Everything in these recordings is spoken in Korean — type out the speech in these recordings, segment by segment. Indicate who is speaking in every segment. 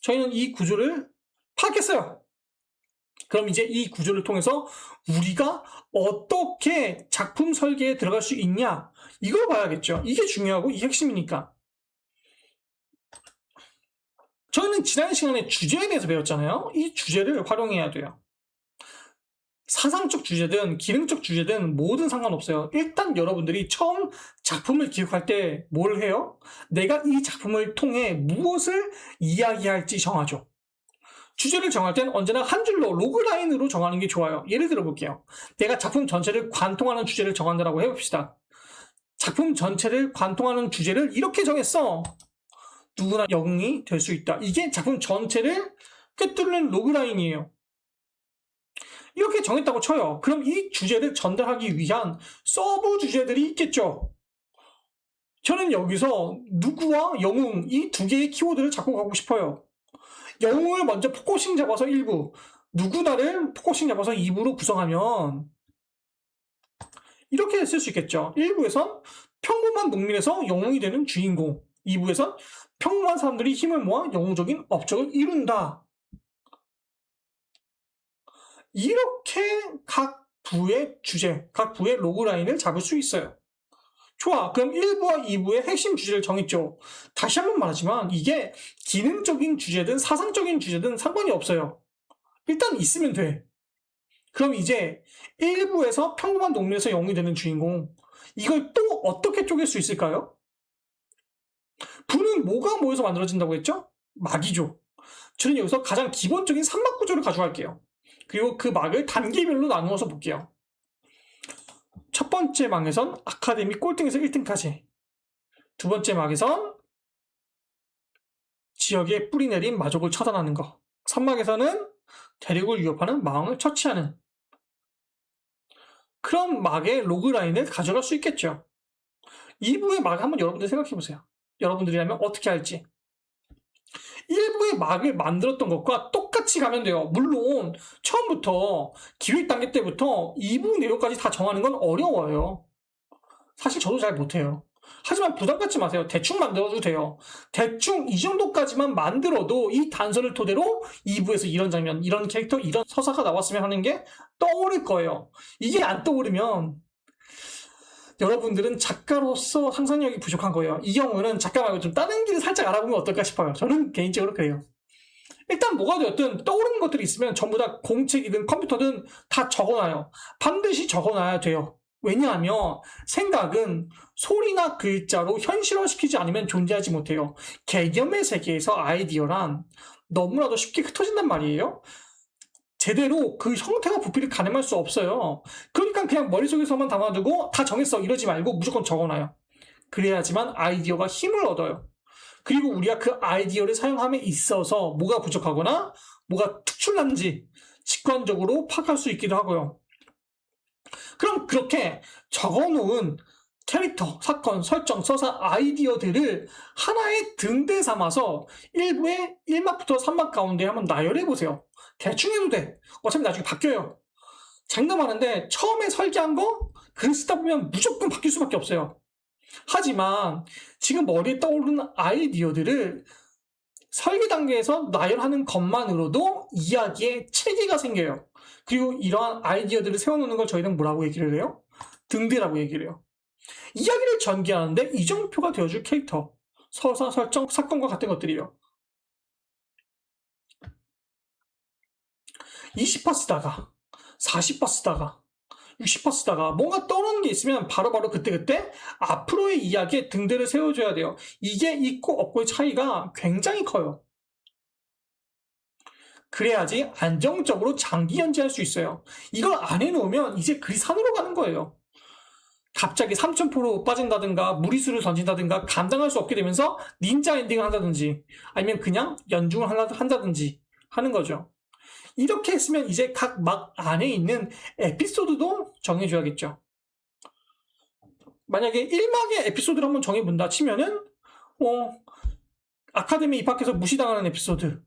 Speaker 1: 저희는 이 구조를 파악했어요. 그럼 이제 이 구조를 통해서 우리가 어떻게 작품 설계에 들어갈 수 있냐, 이걸 봐야겠죠. 이게 중요하고 이게 핵심이니까. 저희는 지난 시간에 주제에 대해서 배웠잖아요. 이 주제를 활용해야 돼요. 사상적 주제든 기능적 주제든 뭐든 상관없어요. 일단 여러분들이 처음 작품을 기획할 때 뭘 해요? 내가 이 작품을 통해 무엇을 이야기할지 정하죠. 주제를 정할 땐 언제나 한 줄로 로그라인으로 정하는 게 좋아요. 예를 들어 볼게요. 내가 작품 전체를 관통하는 주제를 정한다라고 해봅시다. 작품 전체를 관통하는 주제를 이렇게 정했어. 누구나 영웅이 될 수 있다. 이게 작품 전체를 꿰뚫는 로그라인이에요. 이렇게 정했다고 쳐요. 그럼 이 주제를 전달하기 위한 서브 주제들이 있겠죠. 저는 여기서 누구와 영웅 이 두 개의 키워드를 잡고 가고 싶어요. 영웅을 먼저 포커싱 잡아서 1부, 누구나를 포커싱 잡아서 2부로 구성하면 이렇게 쓸 수 있겠죠. 1부에선 평범한 농민에서 영웅이 되는 주인공, 2부에선 평범한 사람들이 힘을 모아 영웅적인 업적을 이룬다. 이렇게 각 부의 주제, 각 부의 로그라인을 잡을 수 있어요. 좋아. 그럼 1부와 2부의 핵심 주제를 정했죠. 다시 한번 말하지만 이게 기능적인 주제든 사상적인 주제든 상관이 없어요. 일단 있으면 돼. 그럼 이제 1부에서 평범한 농민에서 영웅이 되는 주인공, 이걸 또 어떻게 쪼갤 수 있을까요? 부는 뭐가 모여서 만들어진다고 했죠? 막이죠. 저는 여기서 가장 기본적인 삼막 구조를 가져갈게요. 그리고 그 막을 단계별로 나누어서 볼게요. 첫 번째 막에선 아카데미 꼴등에서 1등까지. 두 번째 막에선 지역에 뿌리 내린 마족을 처단하는 거. 3막에서는 대륙을 위협하는 마왕을 처치하는 그런 막의 로그라인을 가져갈 수 있겠죠. 2부의 막을 한번 여러분들 생각해보세요. 여러분들이라면 어떻게 할지. 1부의 막을 만들었던 것과 똑같이 가면 돼요. 물론 처음부터 기획 단계 때부터 2부 내용까지 다 정하는 건 어려워요. 사실 저도 잘 못해요. 하지만 부담 갖지 마세요. 대충 만들어도 돼요. 대충 이 정도까지만 만들어도 이 단서를 토대로 2부에서 이런 장면, 이런 캐릭터, 이런 서사가 나왔으면 하는 게 떠오를 거예요. 이게 안 떠오르면 여러분들은 작가로서 상상력이 부족한 거예요. 이 경우는 작가 말고 좀 다른 길을 살짝 알아보면 어떨까 싶어요. 저는 개인적으로 그래요. 일단 뭐가 되었든 떠오르는 것들이 있으면 전부 다 공책이든 컴퓨터든 다 적어놔요. 반드시 적어놔야 돼요. 왜냐하면 생각은 소리나 글자로 현실화시키지 않으면 존재하지 못해요. 개념의 세계에서 아이디어란 너무나도 쉽게 흩어진단 말이에요. 제대로 그 형태가 부피를 가늠할 수 없어요. 그러니까 그냥 머릿속에서만 담아두고 다 정했어 이러지 말고 무조건 적어놔요. 그래야지만 아이디어가 힘을 얻어요. 그리고 우리가 그 아이디어를 사용함에 있어서 뭐가 부족하거나 뭐가 특출난지 직관적으로 파악할 수 있기도 하고요. 그럼 그렇게 적어놓은 캐릭터, 사건, 설정, 서사, 아이디어들을 하나의 등대 삼아서 1부의 1막부터 3막 가운데 한번 나열해보세요. 대충 해도 돼. 어차피 나중에 바뀌어요. 장담하는데 처음에 설계한 거 글 쓰다 보면 무조건 바뀔 수밖에 없어요. 하지만 지금 머리에 떠오르는 아이디어들을 설계 단계에서 나열하는 것만으로도 이야기에 체계가 생겨요. 그리고 이러한 아이디어들을 세워놓는 걸 저희는 뭐라고 얘기를 해요? 등대라고 얘기를 해요. 이야기를 전개하는데 이정표가 되어줄 캐릭터, 서사, 설정, 사건과 같은 것들이에요. 20화 쓰다가 40화 쓰다가 60화 쓰다가 뭔가 떠오르는 게 있으면 바로바로 그때그때 앞으로의 이야기에 등대를 세워줘야 돼요. 이게 있고 없고의 차이가 굉장히 커요. 그래야지 안정적으로 장기 연재할 수 있어요. 이걸 안 해놓으면 이제 글이 산으로 가는 거예요. 갑자기 3000%로 빠진다든가 무리수를 던진다든가 감당할 수 없게 되면서 닌자 엔딩을 한다든지 아니면 그냥 연중을 한다든지 하는 거죠. 이렇게 했으면 이제 각 막 안에 있는 에피소드도 정해줘야겠죠. 만약에 1막의 에피소드를 한번 정해본다 치면은 아카데미 입학해서 무시당하는 에피소드,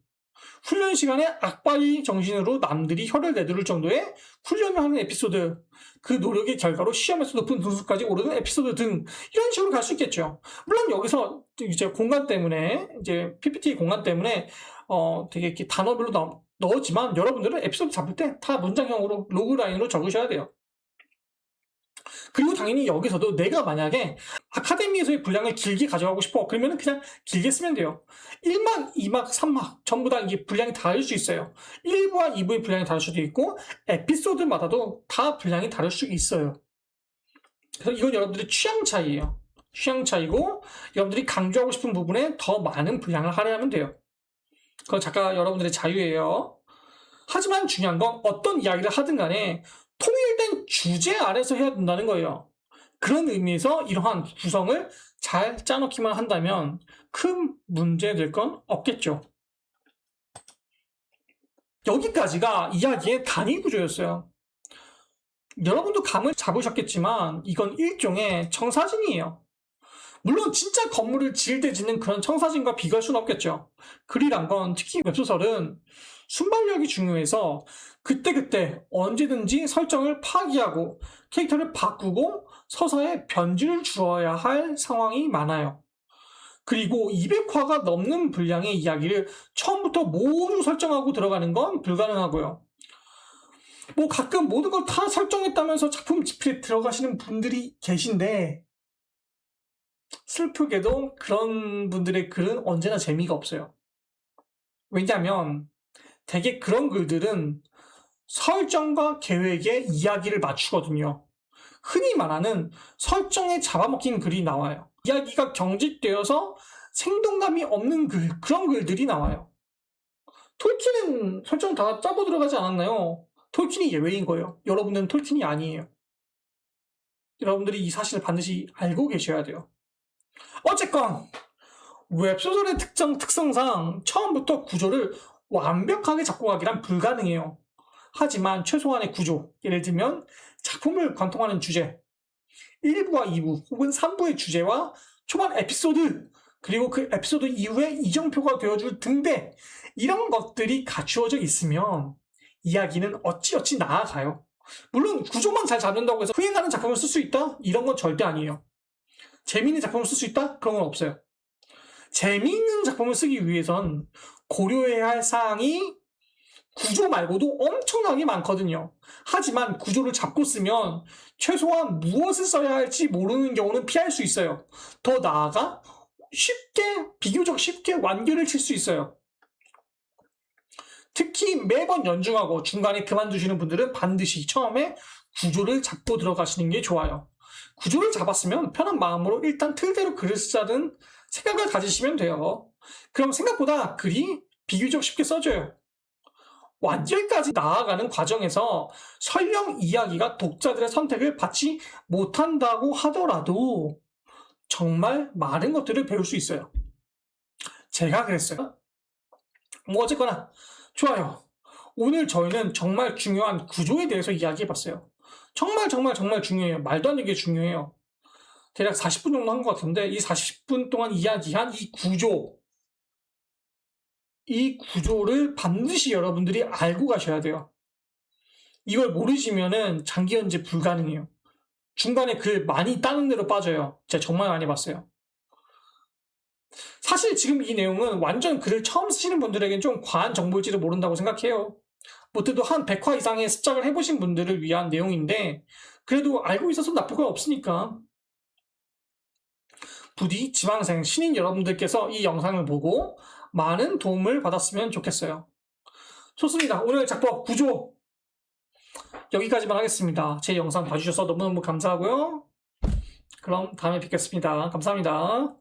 Speaker 1: 훈련 시간에 악바리 정신으로 남들이 혀를 내두를 정도의 훈련을 하는 에피소드, 그 노력의 결과로 시험에서 높은 등수까지 오르는 에피소드 등 이런 식으로 갈 수 있겠죠. 물론 여기서 이제 공간 때문에 이제 PPT 공간 때문에 되게 이렇게 단어별로 넣었지만 여러분들은 에피소드 잡을 때 다 문장형으로 로그라인으로 적으셔야 돼요. 그리고 당연히 여기서도 내가 만약에 아카데미에서의 분량을 길게 가져가고 싶어. 그러면 그냥 길게 쓰면 돼요. 1막, 2막, 3막 전부 다 이게 분량이 다를 수 있어요. 1부와 2부의 분량이 다를 수도 있고 에피소드마다도 다 분량이 다를 수 있어요. 그래서 이건 여러분들의 취향 차이예요. 취향 차이고 여러분들이 강조하고 싶은 부분에 더 많은 분량을 할애하면 돼요. 그건 작가 여러분들의 자유예요. 하지만 중요한 건 어떤 이야기를 하든 간에 통일된 주제 아래서 해야 된다는 거예요. 그런 의미에서 이러한 구성을 잘 짜놓기만 한다면 큰 문제 될 건 없겠죠. 여기까지가 이야기의 단위 구조였어요. 여러분도 감을 잡으셨겠지만 이건 일종의 청사진이에요. 물론 진짜 건물을 지을 때 짓는 그런 청사진과 비교할 수는 없겠죠. 글이란 건 특히 웹소설은 순발력이 중요해서 그때그때 언제든지 설정을 파기하고 캐릭터를 바꾸고 서사에 변주를 주어야 할 상황이 많아요. 그리고 200화가 넘는 분량의 이야기를 처음부터 모두 설정하고 들어가는 건 불가능하고요. 뭐 가끔 모든 걸 다 설정했다면서 작품 집필에 들어가시는 분들이 계신데 슬프게도 그런 분들의 글은 언제나 재미가 없어요. 왜냐하면 되게 그런 글들은 설정과 계획에 이야기를 맞추거든요. 흔히 말하는 설정에 잡아먹힌 글이 나와요. 이야기가 경직되어서 생동감이 없는 글, 그런 글들이 나와요. 톨킨은 설정 다 짜고 들어가지 않았나요? 톨킨이 예외인 거예요. 여러분들은 톨킨이 아니에요. 여러분들이 이 사실을 반드시 알고 계셔야 돼요. 어쨌건 웹소설의 특성상 처음부터 구조를 완벽하게 잡고 가기란 불가능해요. 하지만 최소한의 구조, 예를 들면 작품을 관통하는 주제, 1부와 2부 혹은 3부의 주제와 초반 에피소드, 그리고 그 에피소드 이후에 이정표가 되어줄 등대, 이런 것들이 갖추어져 있으면 이야기는 어찌어찌 나아가요. 물론 구조만 잘 잡는다고 해서 흥행하는 작품을 쓸 수 있다? 이런 건 절대 아니에요. 재미있는 작품을 쓸 수 있다? 그런 건 없어요. 재미있는 작품을 쓰기 위해선 고려해야 할 사항이 구조 말고도 엄청나게 많거든요. 하지만 구조를 잡고 쓰면 최소한 무엇을 써야 할지 모르는 경우는 피할 수 있어요. 더 나아가 비교적 쉽게 완결을 칠 수 있어요. 특히 매번 연중하고 중간에 그만두시는 분들은 반드시 처음에 구조를 잡고 들어가시는 게 좋아요. 구조를 잡았으면 편한 마음으로 일단 틀대로 글을 쓰자는 생각을 가지시면 돼요. 그럼 생각보다 글이 비교적 쉽게 써져요. 완결까지 나아가는 과정에서 설령 이야기가 독자들의 선택을 받지 못한다고 하더라도 정말 많은 것들을 배울 수 있어요. 제가 그랬어요. 뭐 어쨌거나 좋아요. 오늘 저희는 정말 중요한 구조에 대해서 이야기해봤어요. 정말 중요해요. 말도 안 되게 중요해요. 대략 40분 정도 한 것 같은데 이 40분 동안 이야기한 이 구조를 반드시 여러분들이 알고 가셔야 돼요. 이걸 모르시면은 장기 연재 불가능해요. 중간에 글 많이 따는 대로 빠져요. 제가 정말 많이 봤어요. 사실 지금 이 내용은 완전 글을 처음 쓰시는 분들에겐 좀 과한 정보일지도 모른다고 생각해요. 못해도 한 100화 이상의 습작을 해보신 분들을 위한 내용인데 그래도 알고 있어서 나쁠 건 없으니까 부디 지망생, 신인 여러분들께서 이 영상을 보고 많은 도움을 받았으면 좋겠어요. 좋습니다. 오늘 작법 구조 여기까지만 하겠습니다. 제 영상 봐주셔서 너무너무 감사하고요. 그럼 다음에 뵙겠습니다. 감사합니다.